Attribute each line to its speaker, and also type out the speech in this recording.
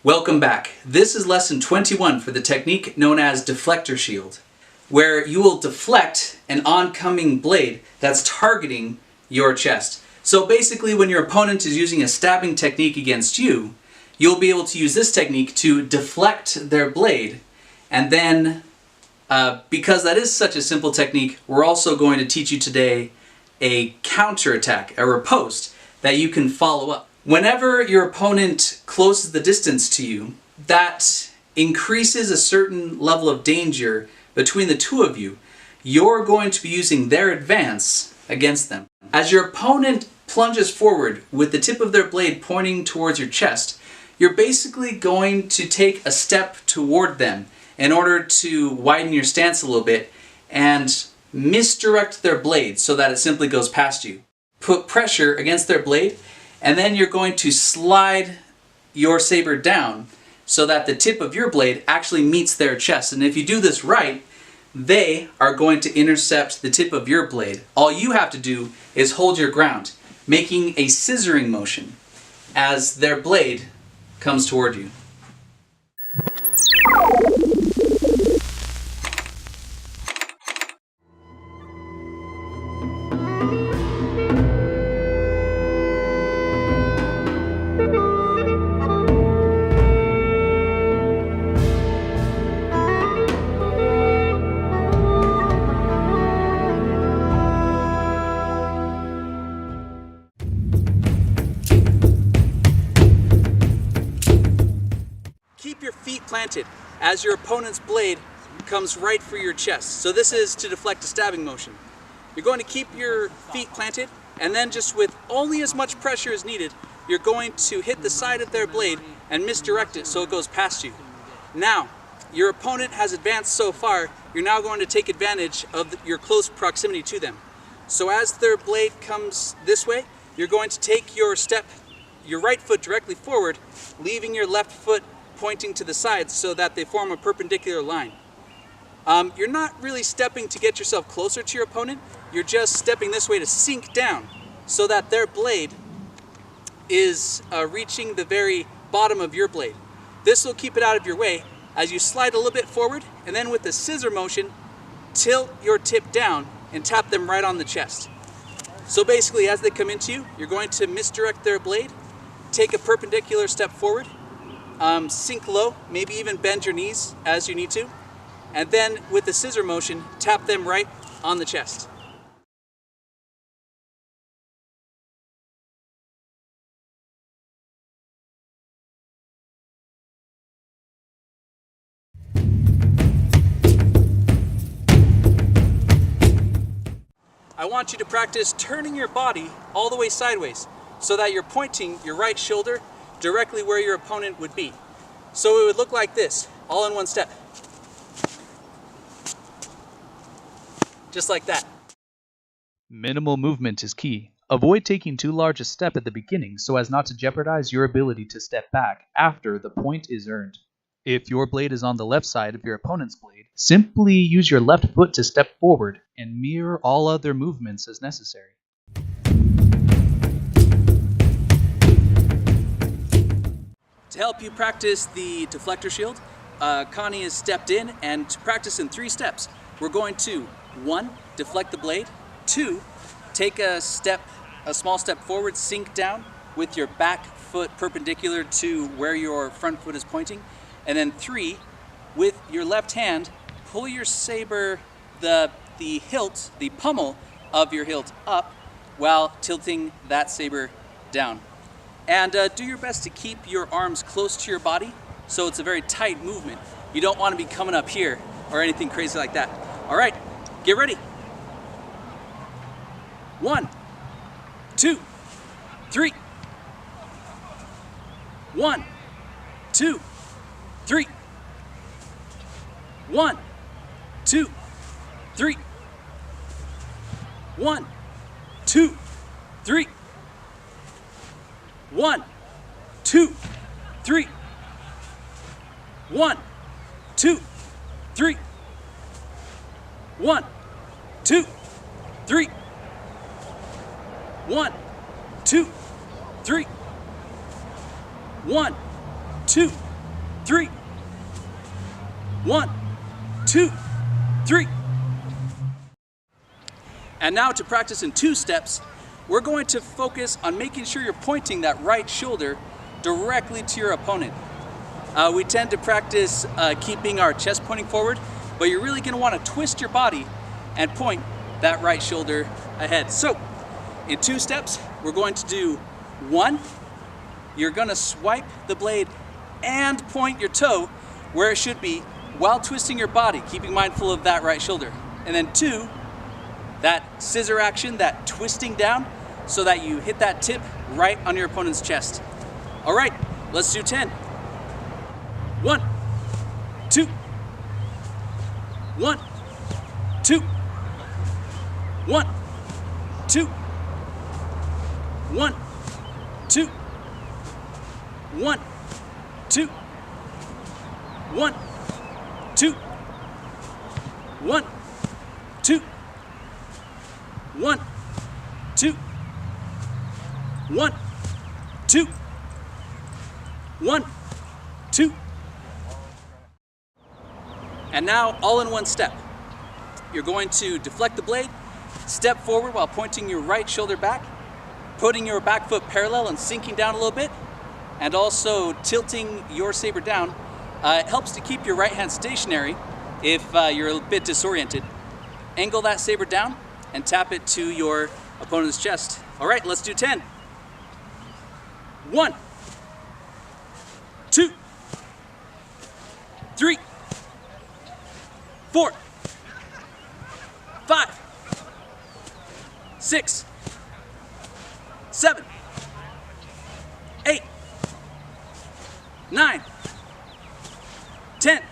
Speaker 1: Welcome back. This is lesson 21 for the technique known as Deflector Shield, where you will deflect an oncoming blade that's targeting your chest. So basically when your opponent is using a stabbing technique against you, you'll be able to use this technique to deflect their blade, and then because that is such a simple technique, we're also going to teach you today a counterattack, a riposte, that you can follow up. Whenever your opponent closes the distance to you, that increases a certain level of danger between the two of you. You're going to be using their advance against them. As your opponent plunges forward with the tip of their blade pointing towards your chest, you're basically going to take a step toward them in order to widen your stance a little bit and misdirect their blade so that it simply goes past you. Put pressure against their blade, and then you're going to slide your saber down so that the tip of your blade actually meets their chest. And if you do this right, they are going to intercept the tip of your blade. All you have to do is hold your ground, making a scissoring motion as their blade comes toward you. Keep your feet planted as your opponent's blade comes right for your chest. So this is to deflect a stabbing motion. You're going to keep your feet planted, and then just with only as much pressure as needed, you're going to hit the side of their blade and misdirect it so it goes past you. Now, your opponent has advanced so far, you're now going to take advantage of your close proximity to them. So as their blade comes this way, you're going to take your right foot directly forward, leaving your left foot pointing to the sides so that they form a perpendicular line. You're not really stepping to get yourself closer to your opponent, you're just stepping this way to sink down so that their blade is reaching the very bottom of your blade. This will keep it out of your way as you slide a little bit forward, and then with the scissor motion, tilt your tip down and tap them right on the chest. So basically as they come into you, you're going to misdirect their blade, take a perpendicular step forward, sink low, maybe even bend your knees as you need to, and then with the scissor motion, tap them right on the chest. I want you to practice turning your body all the way sideways so that you're pointing your right shoulder directly where your opponent would be. So it would look like this, all in one step. Just like that.
Speaker 2: Minimal movement is key. Avoid taking too large a step at the beginning so as not to jeopardize your ability to step back after the point is earned. If your blade is on the left side of your opponent's blade, simply use your left foot to step forward and mirror all other movements as necessary.
Speaker 1: To help you practice the Deflector Shield, Connie has stepped in, and to practice in 3 steps, we're going to 1. Deflect the blade, 2. Take a small step forward, sink down with your back foot perpendicular to where your front foot is pointing, and then 3. With your left hand, pull your saber, the hilt, the pommel of your hilt up while tilting that saber down. And do your best to keep your arms close to your body so it's a very tight movement. You don't want to be coming up here or anything crazy like that. All right, get ready. 1, 2, 3. 1, 2, 3. 1, 2, 3. 1, 2, 3. 1, 2, 3. 1, 2, 3. 1, 2, 3. 1, 2, 3. 1, 2, 3. 1, 2, 3. And now to practice in 2 steps, we're going to focus on making sure you're pointing that right shoulder directly to your opponent. We tend to practice keeping our chest pointing forward, but you're really going to want to twist your body and point that right shoulder ahead. So, in 2 steps, we're going to do 1. You're going to swipe the blade and point your toe where it should be while twisting your body, keeping mindful of that right shoulder. And then 2, that scissor action, that twisting down, so that you hit that tip right on your opponent's chest. All right, let's do 10. 1, 2, 1, 2, 1, 2, 1, 2, 1, 2, 1, 2, 1, 2, 1, 2, 1, 2, 1, 2. And now all in one step. You're going to deflect the blade, step forward while pointing your right shoulder back, putting your back foot parallel and sinking down a little bit, and also tilting your saber down. It helps to keep your right hand stationary if you're a bit disoriented. Angle that saber down and tap it to your opponent's chest. All right, let's do 10. 1, 2, 3, 4, 5, 6, 7, 8, 9, 10,